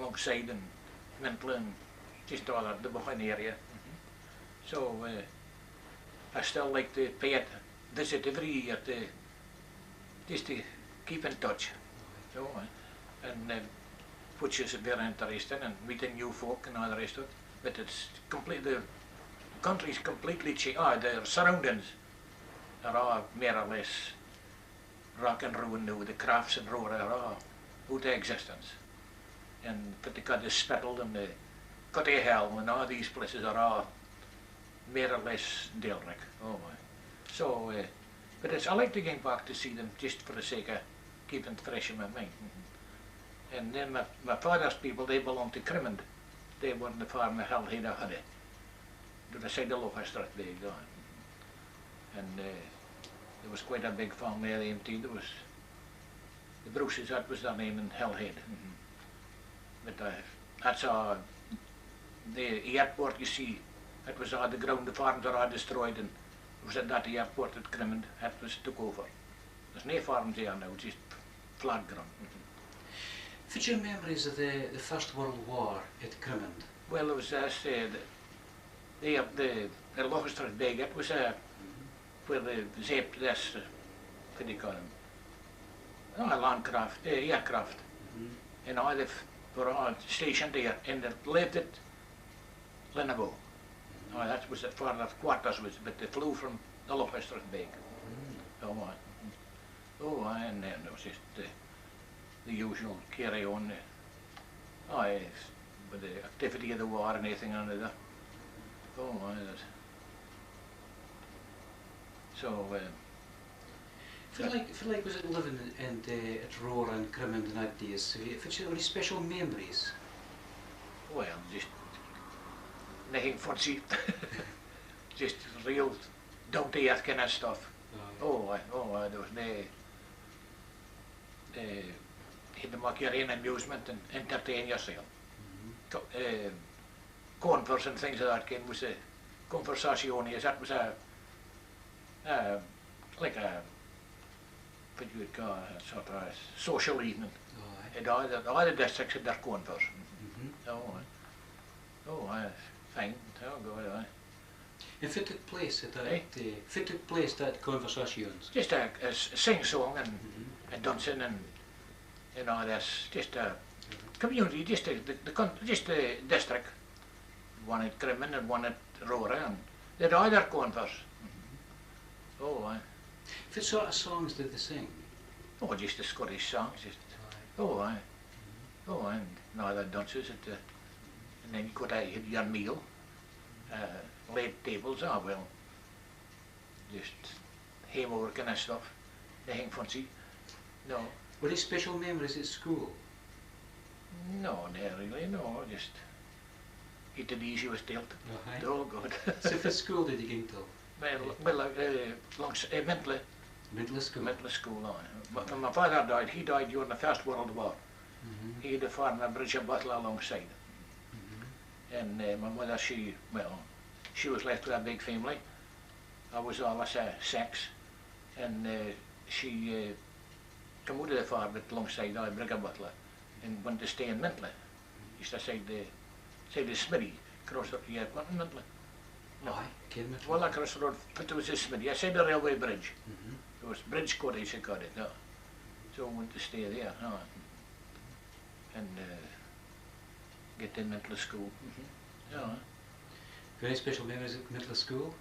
alongside and mental and just all that, the Buchan area. So I still like to pay it, visit every year to just to keep in touch. So, and which is very interesting, and meeting new folk and all the rest of it. But it's completely, the country's completely changed. Their surroundings are all more or less rock and roll now. The crafts and road are all out of existence. And particularly the Spittle and the Cutty Hill and all these places are all more or less derelict. Oh my. So, but I like to get back to see them just for the sake of keeping it fresh in my mind. And then my father's people, they belonged to Crimond. They were on the farm of Hillhead of Huddy, to the side of Lochester they gone. And there was quite a big farm there, the MT. There was the Bruces, that was their name in Hillhead. But that's all, the airport, you see, it was all the ground, the farms are all destroyed, and it was at that airport at Crimond, that was took over. There's no farms there now, just flat ground. What's your memories of the First World War at Crimond? Well, it was, as I said, the Lochester Big, it was where the Zepp, this, what do you call them? Landcraft, aircraft. And all they were all stationed there, and they lived at Linnebo. That was the further quarters, but they flew from the Lochester Big. And then there was just the usual carry on, with the activity of the war and anything and other. So, feel like was it living at Roar and Crimond in that days? Have you any special memories? Well, just nothing fancy. Just real down to earth kind of stuff. There was no you had to make your own amusement and entertain yourself. Converse and things of that kind was a conversazione. That was like a, what you would call a sort of social evening. And all the districts had their converse. Fine. And what took place at that conversations? Just a sing-song and dancing and all this. Just a community, just the district. One at Crimond and one at Rora, and they had all their converse. What sort of songs did they sing? Just the Scottish songs. And all the dances at the, and then you could have your meal, late tables. Just haymower kind of stuff. Nothing fancy. No. Were there special memories at school? No, not really. No, just eat it easy was dealt. Good. So for school did you get to? Mental school. Mental school. But when my father died, he died during the First World War. He had a farm at Bridge of Butler alongside. And my mother, she was left with a big family. I was always 6, and she came out of the farm alongside Bridge of Butler and went to stay in Mintley. Just aside the Smithy, across the airport in Mintley. Well, across the road, but there was a Smithy, aside the railway bridge. It was Bridge Cottage, they called it. So I went to stay there and get in Mintley school. Very special memories at Mintley school.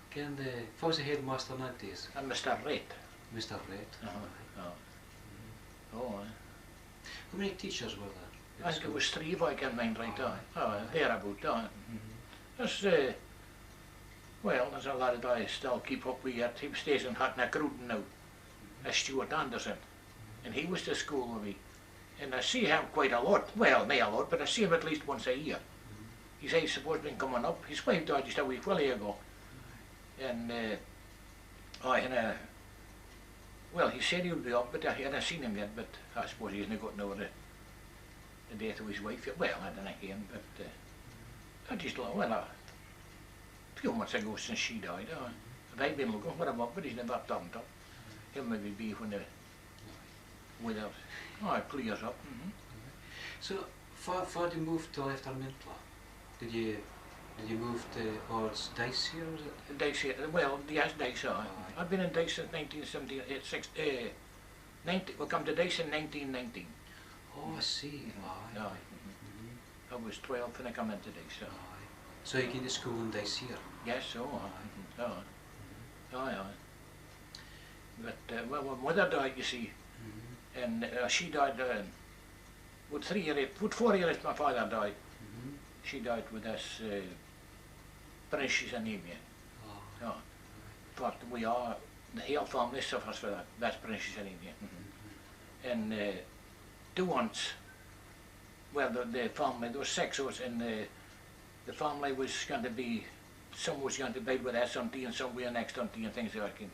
What was the headmaster in that days? Mr. Wright. Mr. Wright. How many teachers were there? I think it was 3 if I can mind right. Thereabout. There's a lad that I still keep up with yet. He stays in Hatnakruden now, Stuart Anderson, and he was to school with me. And I see him quite a lot. Well, not a lot, but I see him at least once a year. He's supposed to be coming up. His wife died just a week ago. And he said he would be up, but I hadn't seen him yet. But I suppose he's not gotten over the death of his wife yet. Well, I don't know again, but I just a few months ago since she died. I've been looking for him up, but he's never turned up. He'll maybe be when the weather clears up. So, Before you moved to after Mintla, did you move to towards Dice here? Was it? Dice here, well, yes, Dice, Aye. I've been in Dice since 1978, 90, we come to Dice in 1919. Oh, I see. Aye. Aye. Mhm. I was 12 when I come into Dice. Aye. So you came to school in Dice here? Yes, Aye. aye. Aye, aye. But, well, my mother died, you see, Mhm. and she died, with 4 years my father died. Mhm. She died with this pernicious anemia. Oh. Yeah. But we are, the whole family suffers for that. That's pernicious anemia. Mhm. And two aunts, well, the family, there was 6 of us, and the family was going to be, some was going to be with us auntie and some with the next auntie and things like that.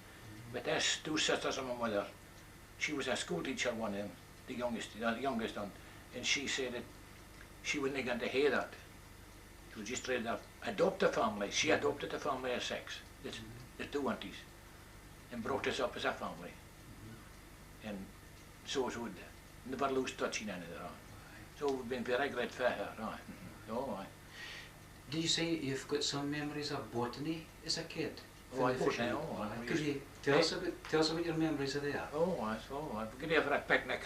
But there's 2 sisters and my mother. She was a school teacher, one of them, the youngest aunt, and she said that she wasn't going to hear that. She was just ready to adopt a family. She adopted a family of 6, the 2 aunties, and brought us up as a family. And so it would never lose touch in any of that. So we've been very grateful for her. Right. Oh, aye. Did you say you've got some memories of botany as a kid? Oh, I From the botany, fishing? oh, aye. Could you tell us about your memories of there? Oh, aye. Oh, aye. We could have a picnic.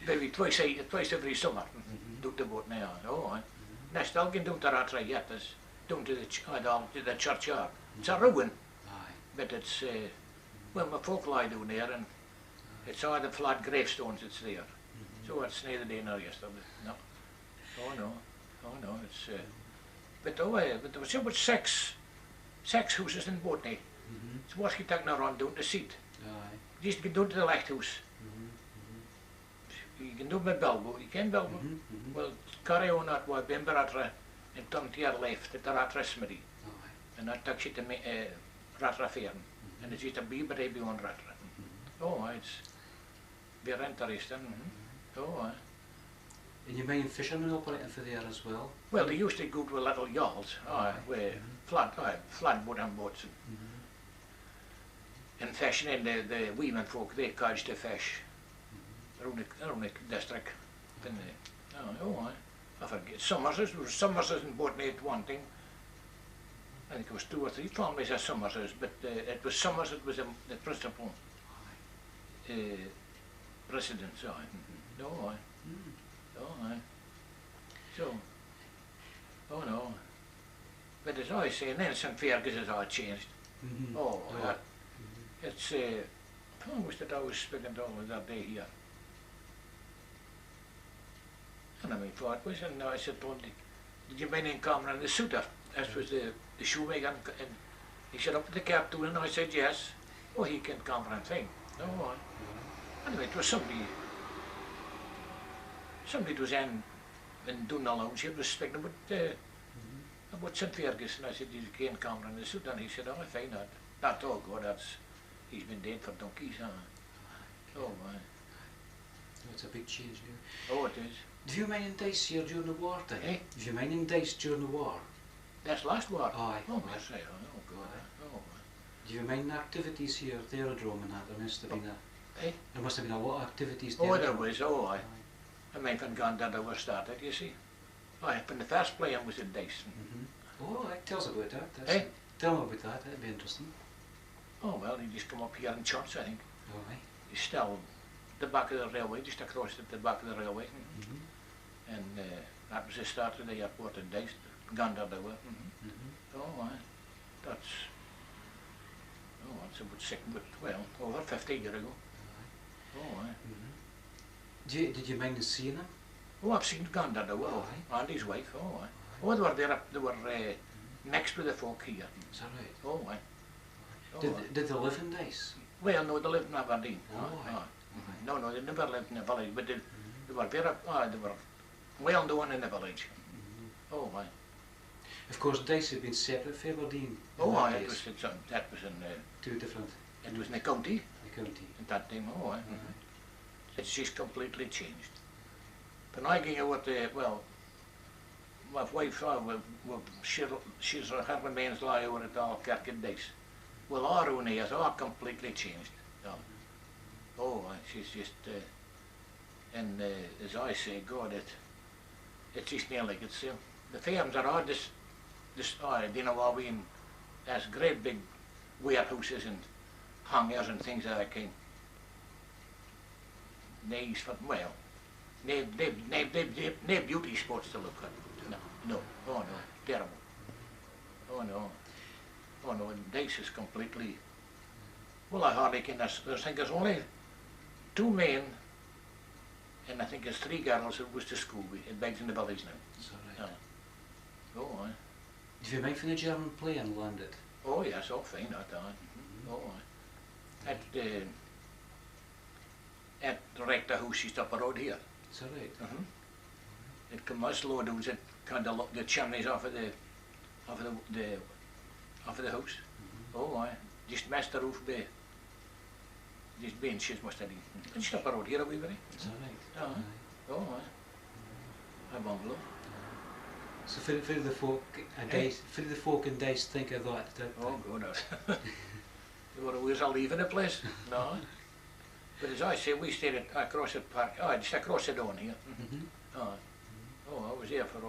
Maybe twice every summer. Do the boat now. Oh, aye. Now still can do the Rattray yet. It's down to the churchyard. It's a ruin, Aye. but it's well, my folk lie down there, and it's all the flat gravestones that's there. So it's neither day nor yesterday. No. Oh no. Oh no. It's but but there was about six houses in Botany. Mhm. So what's he taking around down to seat? Aye. You just get down to the lighthouse. Mhm. You can do my Bilbo. You can Bilbo. Mhm. Mhm. Well, carry on that way, Bimber Ratra, and turn to your left at the Ratra Smithy. Aye. And that takes you to Ratra Fairn. And it's just a wee bit beyond Ratra. Oh, it's very interesting. Oh, aye. And you mind fishermen operating for there as well? Well, they used to go to little yawls, where flat wooden boats, and fishing, and the women folk, they catch the fish around the district. And I forget, Summerses in Botany at one thing. I think it was 2 or 3 families of Summerses, but it was Somerset was the principal residence. No, So, oh no. But as I say, then St. Fergus has all changed. Mhm. Oh, Oh. that, it's, who was that I was speaking to all that day here? And I mean, what was it? And I said to him, did you mean in Cameron the suitor? That was the shoemaker, and he said up at the captain, and I said yes. Oh, he can Cameron thing. Oh, anyway, it was somebody was in doing the lounge here was speaking about St. Fergus, and I said, you can Cameron the suitor? And he said, oh, I find that. That's all good, he's been dead for donkeys, huh? Oh, man. It's a big change here. Oh, it is. Do you mind in Dice here during the war time? Eh? Do you mind in Dice during the war? That's last war. Aye. Oh, yes, I oh, God. Oh, Do you mind the activities here at the aerodrome and that? There must have been Eh? there must have been a lot of activities there. oh, there was, aye. I mean, when Gandada was started, you see. Aye, when the first playing was in Dice. Oh, aye. Tell us about that. Eh? Tell me about that. That'd be interesting. Oh, well, he just come up here in church, I think. Oh, aye. He's still the back of the railway, just across the back of the railway. And that was the start of the airport in Dice, Gandada. Oh, aye. That's about over 50 years ago. Oh, aye. Did you mind seeing him? Oh, I've seen Gandada, and his wife. Oh, aye. Oh, they were there. They were mixed with the folk here. Is that right? Oh, aye. Oh, Did they live in Dice? well, no, they lived in Aberdeen. Oh, aye. No, they never lived in the village, but they were very, they were well known in the village. Oh, aye. Of course, Dice had been separate from Aberdeen. Oh, aye, that was in, 2 different. it was in the county The county. at that time. Oh, aye. It's just completely changed. When I came out there, well, my wife, she's her remains lie over at Alkirk in Dice. Well, our own ears are completely changed. Yeah. Oh, she's just, and as I say, God, it's just near like it's the farms are all this you know what we in as great big warehouses and hangars and things of that kind. Nice for well, no beauty spots to look at. No, oh no, terrible. Oh no, oh no, and this is completely. Well, I hardly can. I think there's only 2 men, and I think there's 3 girls who goes to school in Begs in the Village now. Is that right? Oh, aye. Did you make for the German plane landed? Oh yes, all fine at that. Oh, aye. At the rector house just up the road here. Is that right? It come us low dudes that kind of look the chimneys off of the house. Oh, aye. Just messed the roof bare. These benches must have been. Just up the road here a wee bit. Is that right? Aye. Oh, aye. A bungalow. So for the folk in Dice think of that. Oh, God. You were always leaving the place? No. But as I say, we stayed across the park. Oh, just across the down here. Oh, I was there for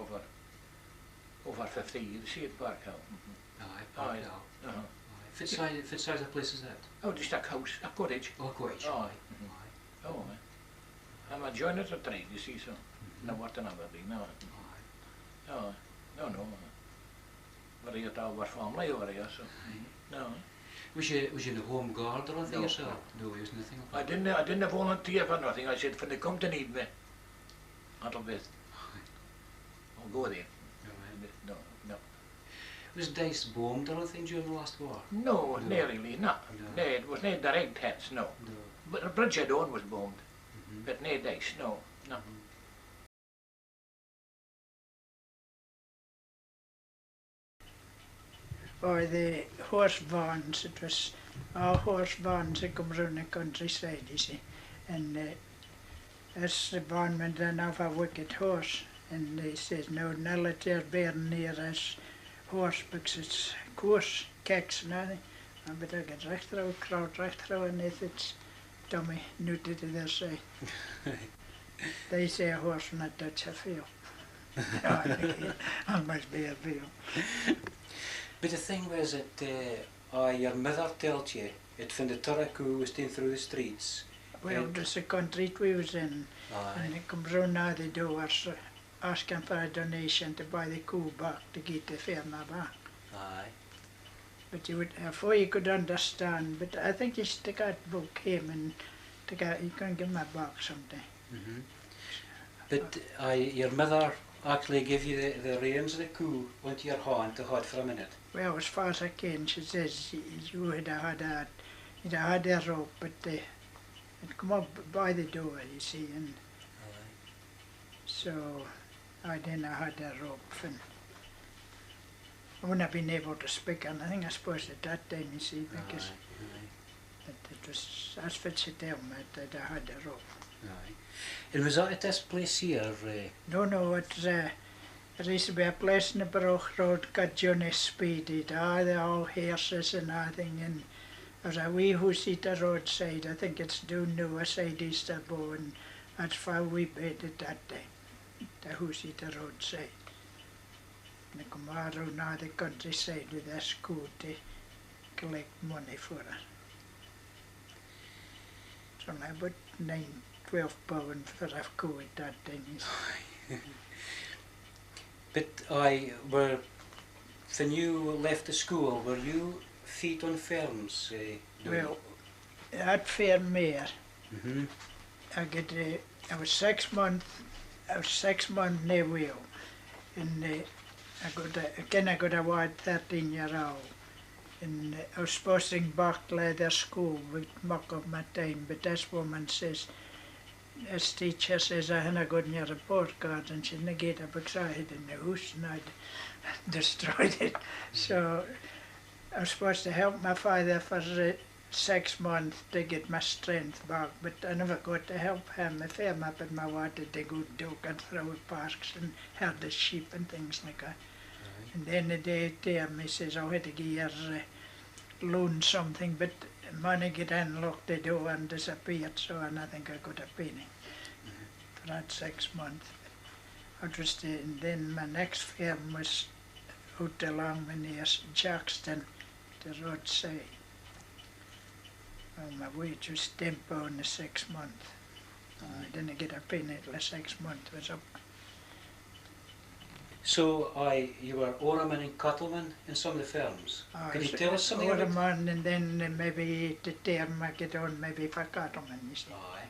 over 50 years. See it Park Hill. Aye, Park Hill. Aye. What size of place is that? Oh, just a house, a cottage. Oh, a cottage. Oh, Aye. oh, I'm a joiner to trade, you see, so. No, what another be, no. Oh, no. But you thought our family over here, so. No. Was you in the home guard or anything No. yourself? No, you was nothing like that. I didn't volunteer for nothing. I said, when they come to need me, that'll be. I'll go there. No. Was Dice bombed or anything during the last war? No, not really, no. No, it was not direct hits, no. No. But the bridge at Owen was bombed, but no Dice, no. Or the horse barns, it was all horse barns that come around the countryside, you see. And as the barnman ran off a wicked horse, and he says, no, now let your bear near us horse, because it's coarse, kicks and everything. But I get recht through, crowd recht through, and if it's dummy, nutty to their say. They say a horse from that Dutch a feel. Almost bear feel. But the thing was that your mother told you it from the Turek who was staying through the streets. Well, there's a country we was in, and it comes round now the doors asking for a donation to buy the cow back to get the firma back. Aye. But you would, before you could understand, but I think you should take that book him and you can give him a back someday. But your mother actually gave you the reins of the cow onto your hand to hold for a minute. Well, as far as I can, she says you would have had a rope, but it come up by the door, you see, and so I didn't have a rope. And I wouldn't have been able to speak anything, I suppose, at that time, you see, because it was as fit to tell me that I had a rope. Aye. And was that at this place here? No, it's there used to be a place in the Broch Road called Johnny Speedy. They're all horses and everything, and there's a wee house at the roadside. I think it's down the west side Easterbow, and that's why we paid it that day, the house at the roadside. And they come all around now the countryside with their school to collect money for it. So now about 12 pounds for a cow at that time. But when you left the school, were you feet on farms? Well, at Fairmere, I was 6 months in the wheel, and I got a ward 13-year-old, and I was supposed to back to their school with muck of my time, but this woman says, this teacher says I hadn't got your report card, and she didn't get it because I had in the house and I'd destroyed it. So I was supposed to help my father for 6 months to get my strength back, but I never got to help him. I fell up in my water to go duck and throw parks and herd the sheep and things like that. And then the day he says, I had to give your loan something, but money get in, locked the door and disappeared, so I think I got a penny for that 6 months. And then my next farm was out along me near Jackson, the roadside. Well, my wage was £10 in the 6 months. I didn't get a penny till the 6 months was up. So you were oarman and cattleman in some of the firms. Can you tell us something about it? Oarman, and then maybe the term I get on maybe for cattleman, you see. Aye.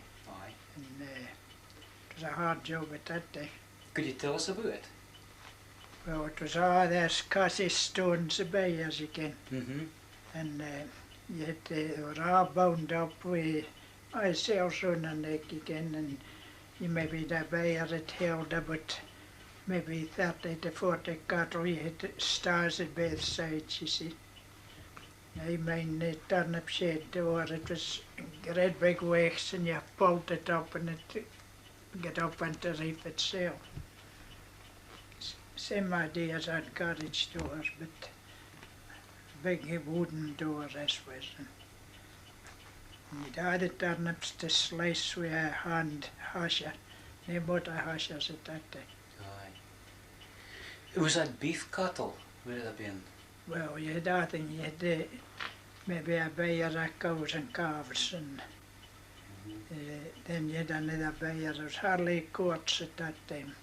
And it was a hard job at that time. Could you tell us about it? Well, it was all there's Cassie stones about, as you can. And they were all bound up with myself on the neck again, and you maybe the buyer had held about maybe 30 to 40 cattle. You had stars at both sides, you see. I mean, the turnip shed door, it was great big waves, and you pulled it up and it get up into the reef itself. Same idea as on cottage doors, but big wooden door this was. And you'd have the turnips to slice with a hand hasher. They bought a hashers at that time. Aye. Was that beef cattle? Would it have been? Well, you had that thing, you had maybe a buyer of cows and calves, and then you had another buyer. There was hardly courts at that time.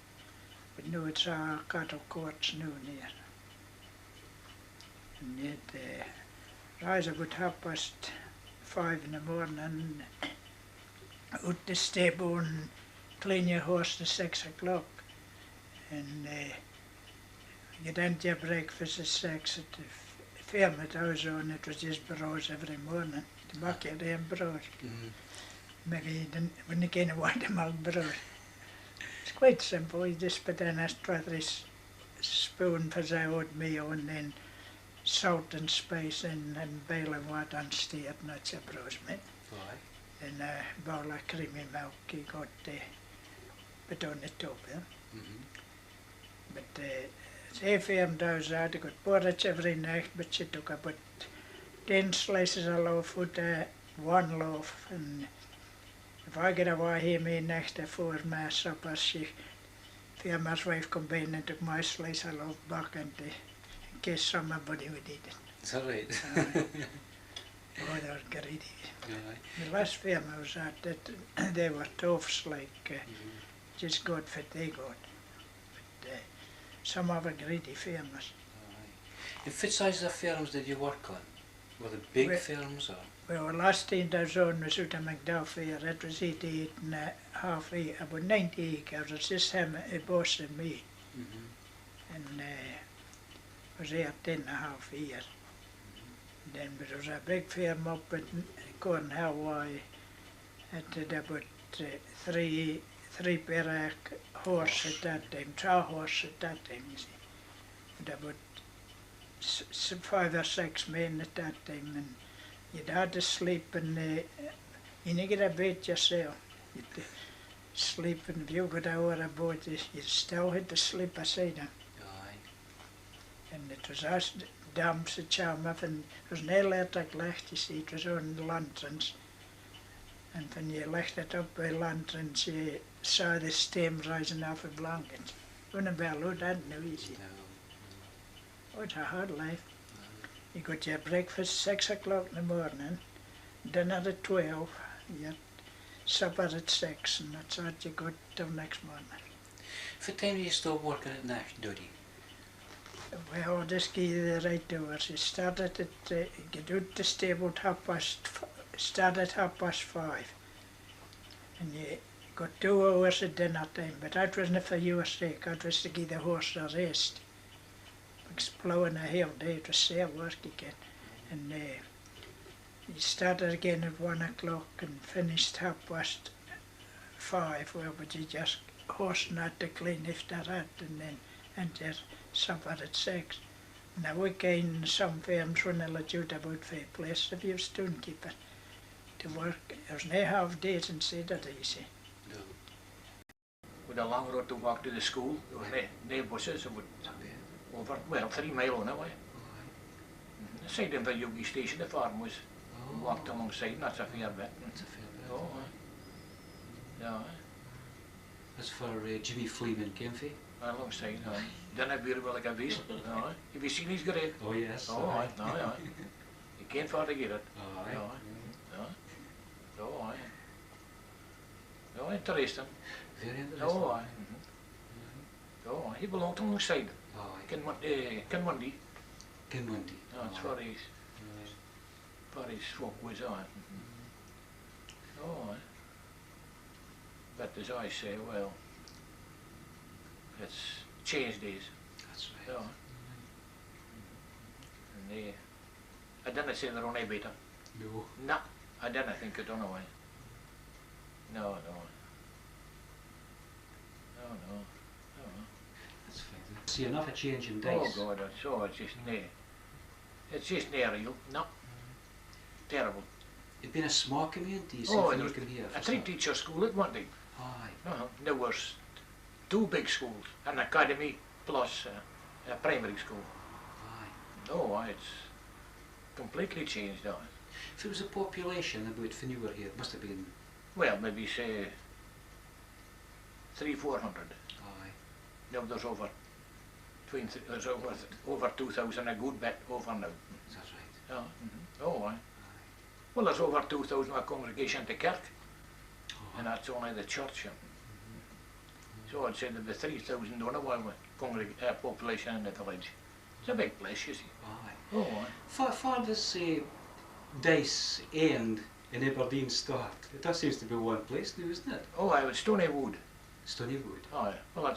But now it's all cattle courts now near. And you'd rise about 5:30 in the morning, out the stable and clean your horse to 6 o'clock. And get into your breakfast at 6 at the farm that I was on. It was just brose every morning. The back of them brose. Maybe you wouldn't get a white milk brose. It's quite simple. You just put in a 2 spoon for the oatmeal, and then salt and spice in, and boiling water and stir, and that's a brose, mate. Then a bowl of creamy milk you got put on the top, yeah? But say farm does that, you got porridge every night, but she took about 10 slices of loaf out of 1 loaf, and if I get away here me next to 4 my suppers, farmer's wife come in and took my slice of loaf back in case somebody would eat it. Is that right? Oh, they were greedy. The last farm I was at, they were toffs like just God fit they got. But some of the greedy farmers. And what size of farms did you work on? Were they big farms or? Well, the last thing I was on was out of McDowell Fair. It was 88.5 about 90 acres. It's just him, a boss and me. And I was there 10.5 years. Then there was a big farm up in Cornhill Way. It had about 3 pair of horse at that time, 2 horse at that time, you see. And about 5 or 6 men at that time. And you'd had to sleep, and you didn't get a bed yourself. You'd sleep, and if you got out of boat, you still had to sleep beside them. And it was us damps at Chalmouth, and there was no electric light, you see, it was on the lanterns. And when you lit it up by lanterns, you saw the steam rising off the blankets. Wouldn't be allowed that now, you see. Oh, it's a hard life. You got your breakfast 6 o'clock in the morning, dinner at 12, your supper at 6, and that's what you got till next morning. What time do you stop working at night, Dodie? Well, I'll just give you the right hours. You started at, get out the stable at start at 5:30, and you got 2 hours at dinner time, but that wasn't for your sake, that was to give the horse a rest. Because ploughing a hill day, it was sail work again. And you started again at 1 o'clock and finished 5:30, well, but you just horse not to clean after that, and then enter supper at 6. And the weekend, some firms wouldn't let you out about 5 places if you were stonekeeper to work. There's no half days in Saturday, you see. No. With a long road to walk to the school, there was no buses, it would over, well, 3 mile on it way. The side of the Yogi station, the farm was walked alongside, and that's a fair bit. That's a fair bit. Oh, yeah. That's for Jimmy Fleeman came for. Alongside, aye. Then I'd be like a beast. Aye. Have you seen his grave? Oh yes. Oh, aye, aye, aye. You can't forget it. Aye. Aye. Aye. Oh, aye. Oh, interesting. Very interesting. Oh, aye. Oh, he belonged alongside. Aye. Kinmundi. Kinmundi. That's where his folk was on. Oh, aye. But as I say, well, it's changed days. That's right. Yeah. And I didn't say they're only better. No. No, I didn't think it on away. No, no. No, no. No. That's fine. See enough a change in Oh days. God, it's so it's just near real. No. Terrible. It'd been a small community, Oh, when and you came here. a three-teacher school at one time. Aye. There was two big schools, an academy plus a primary school. Aye. Oh, it's completely changed now. If it was a population about when you were here, it must have been. Well, maybe say 300-400. Aye. Now there's there's over 2,000, a good bit over now. That's right. Yeah. Oh, aye. Well, there's over 2,000 a congregation to kirk, Oh, and that's only the church. So I'd say there'd be 3,000 on a population in the village. It's a big place, you see. aye. Oh, aye. For this Dice end in Aberdeen start, it does seems to be one place now, isn't it? Oh, I was Stony Wood. Stonywood. Aye. Well,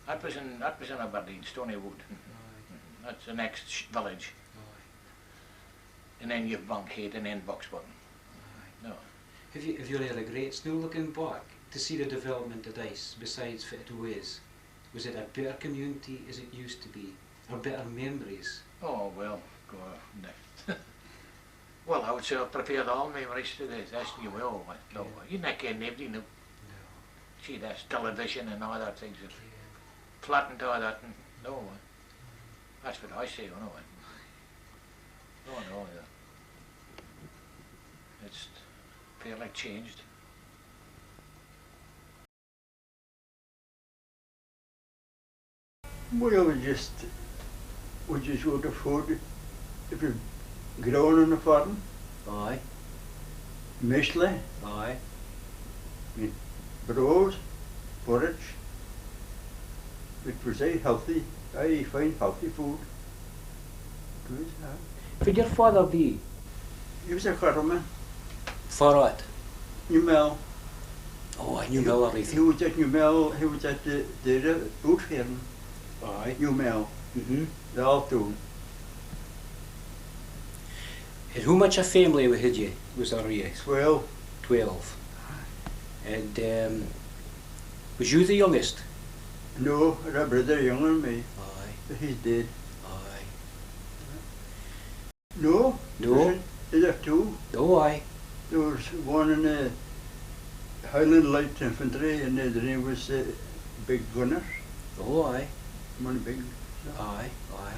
that was in Aberdeen, Stony Wood. Aye. That's the next village. Aye. And then you've Bankhead and then Buxburn. Aye. No. Have you any regrets now looking back to see the development of Dice besides what it was? Was it a better community as it used to be? Or better memories? Oh, well, God, no. Well, I would say I prefer all memories to this new well. No, you not getting everything. No. No. See, that's television and all that things. Yeah. Flattened all that. And, no, that's what I say, no. No, no, yeah. It's fairly changed. Well, we just go to food. If you grown on the farm, Aye. muesli, Aye. bread, porridge. It was healthy. I find healthy food. Good, Could your father be? He was a cattleman. For what? Newmel. Oh, I knew Miller He was at Newmel. He was at the boot fair. Aye. Newmel. Mm-hmm. The Altoon. And how much a family had you? Was there 12. 12. And was you the youngest? No, I had a brother younger than me. Aye. But he's dead. Aye. No. No. There's two. Oh, aye. There was one in the Highland Light Infantry, and the name was Big Gunner. Oh, aye. One big. Aye. Aye.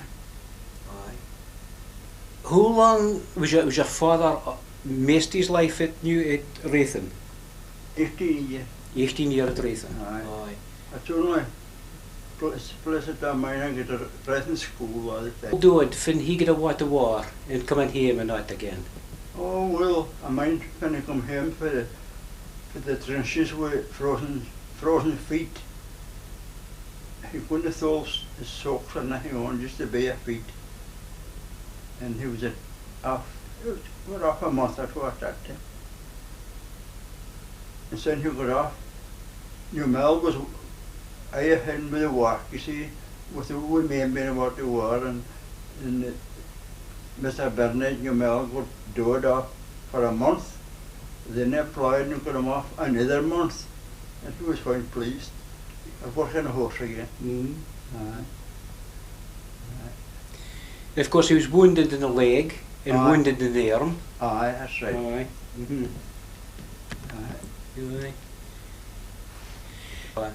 Aye. How long was your father most his life at Rathen? 18 years. 18 years at Rathen. Aye. That's only place at that mine I get a present school all the time. Dude, when he got away to war and coming home and out again. Oh well, I mind when I come home for the trenches with frozen feet. He couldn't have thrown his socks or nothing on, just the bare feet. And he was off a month or two at that time. And then he got off. Newmel was ahead with the work, you see, with the women being about the war, and Mr. Bernard Newmel got doed off for a month. Then they applied and got him off another month. And he was quite pleased. I worked on a horse again. Aye. Of course, he was wounded in the leg and Aye. wounded in the arm. Aye, that's right. Aye. Mm-hmm. Aye. Aye.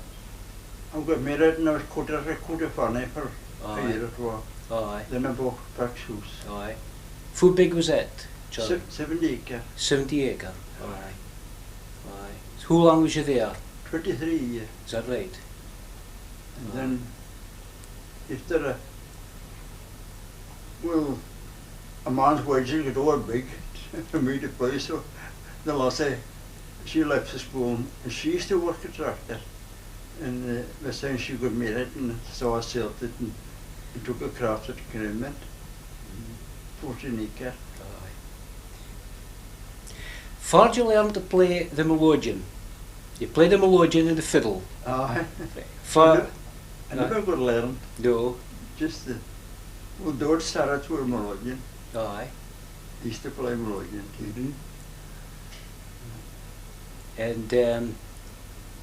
I got married and I was quite funny for Aye. a year or two. Aye. Then I bought back shoes. Aye. How big was it, John? 70 acre. 70 acre. Aye. Aye. So how long was you there? 23 years. Is that right? And then after a man's wages get over big for me to play, so the lassie, she left the school and she used to work at tractor. And the time she got married and saw herself it and took a craft at Crimmet, 14 acre. Far did you learn to play the melodeon? You play the melodeon and the fiddle. Aye. Far, I never got learn, no. just George started with melodeon. Aye. He used to play melodeon too. And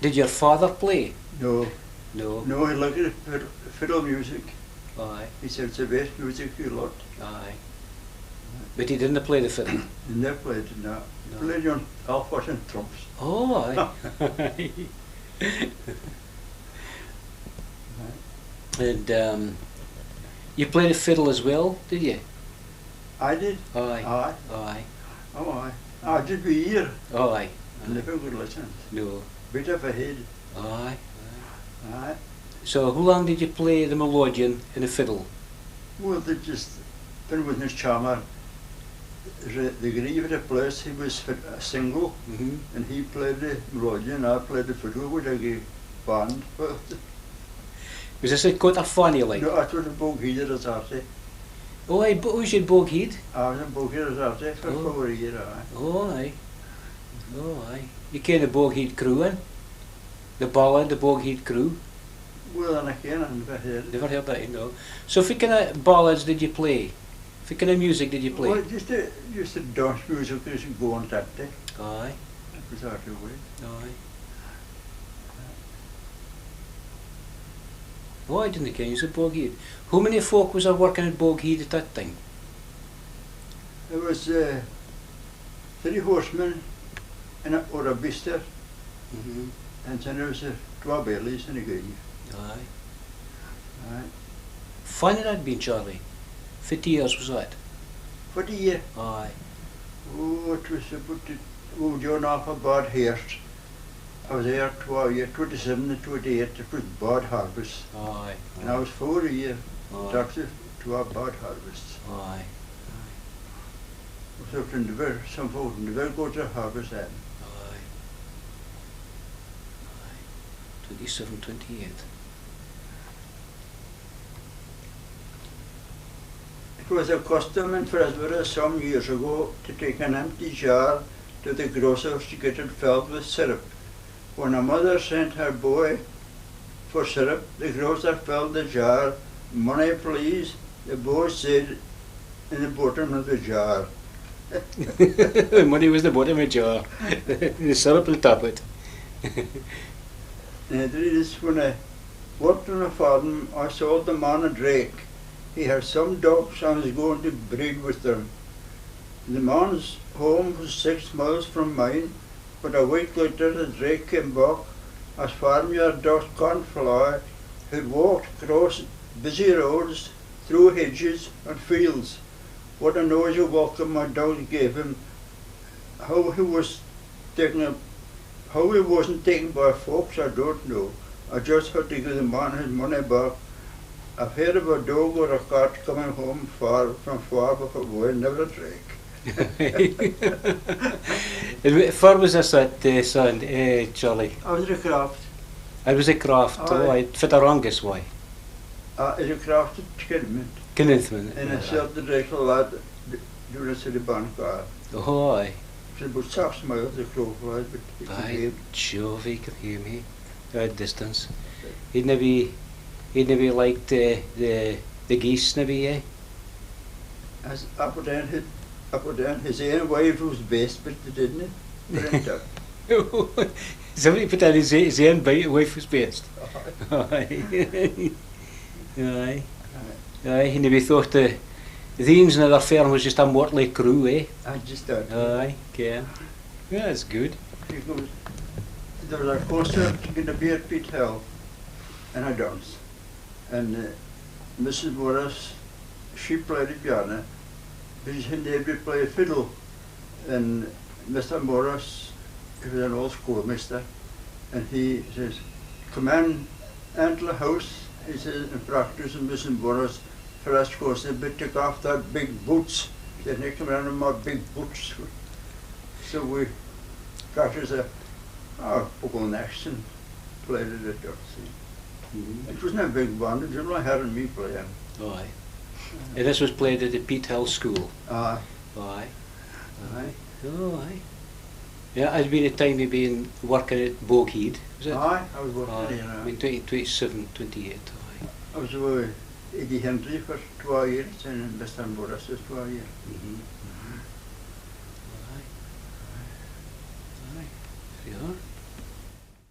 did your father play? No, No. no, he liked fiddle music. Aye. He said it's the best music he loved. Aye. But he didn't play the fiddle. He never played it now. No. Played on half and trumps. Oh, aye. And you played the fiddle as well, did you? I did. Aye. Aye. Aye. Oh, aye. I did be here. Oh, aye. I never could listen. No. Bit of a head. Aye. Aye. So, how long did you play the melodeon and the fiddle? Well, they just been with his charmer. The grieve at a place, he was a single, Mm-hmm. and he played the melodeon, I played the fiddle with a band. Was this a quite a funny like? No, I was a bogheader as Artie. Oh, aye, but was you Boghead? I was a bogheader as Artie for Oh. 4 years, aye. Oh, aye. Oh, aye. You ken the Boghead crew, eh? The ballad, the Boghead crew. Well, and again, I never heard it. Never heard that, you know. So, what kind of ballads did you play? What kind of music did you play? Well, just a dance music as you go on that day. Aye. That was our way. Aye. Oh, I didn't ken you said Boghead. How many folk was there working at Boghead at that time? There was 3 horsemen and or a bister, Mm-hmm. and then there was 12 bellies and a guy. Aye. Aye. Funny that been, Charlie. 50 years was that? For the year, Aye. oh, it was about John off a bad hairst. I was there 12 years, 27 and 28, it was bad harvest. Aye. And I was 4 years, Aye. doctor to a bad harvest. Aye. So some folk never go to harvest then. Aye. Aye. 27, 28. It was a custom in Fresborough some years ago to take an empty jar to the grocer's to get it filled with syrup. When a mother sent her boy for syrup, the grocer filled the jar. Money please, the boy said in the bottom of the jar. Money was the bottom of the jar. The syrup on top of it. And it is when I worked on a farm, I saw the man a drake. He had some dogs and was going to breed with them. The man's home was 6 miles from mine, but a week later the drake came back. As farmyard dogs can't fly, he'd walked across busy roads, through hedges and fields. What a noisy welcome my dog gave him. How he wasn't taken by folks, I don't know. I just had to give the man his money back. I've heard of a dog or a cat coming home from far away, never a drake. And far was this at son, Charlie? I was a craft. It was a craft, oh, Aye. fit a rangus way. It's a craft at Kidman. Kennethman. And I served the drake a lad during the city bank car. Oh, aye. It's about 6 miles the crow flies, but it could Aye, be. sure, he could hear me. That distance. He'd never liked the geese, maybe, eh? As up and down, his own wife was best, but they didn't. Somebody put down his own wife was best. Aye. Aye. Aye, he never thought the Deans and other firm was just a motley crew, eh? I just thought. Aye, yeah. Yeah, that's good. There was a concert in the Beer Pit Hill, and I danced. And Mrs. Morris, she played the piano, but she said they would play a fiddle. And Mr. Morris, he was an old schoolmaster, And he says, come into the house, he says, and practice and listen for us. First course, they took off their big boots. They didn't come around in my big boots. So we practiced our Buchan next and played it at Duxie. It wasn't a big band, it was only her and me playing. Aye. And this was played at the Pete Hill School. Aye. Aye. Aye. Oh, aye. Yeah, I'd been a time of being working at Boghead, was it? Aye, I was working Aye. there. I mean, 27, 28. Aye. I was with Eddie Hendry for 2 years and in Western Boris for 2 years.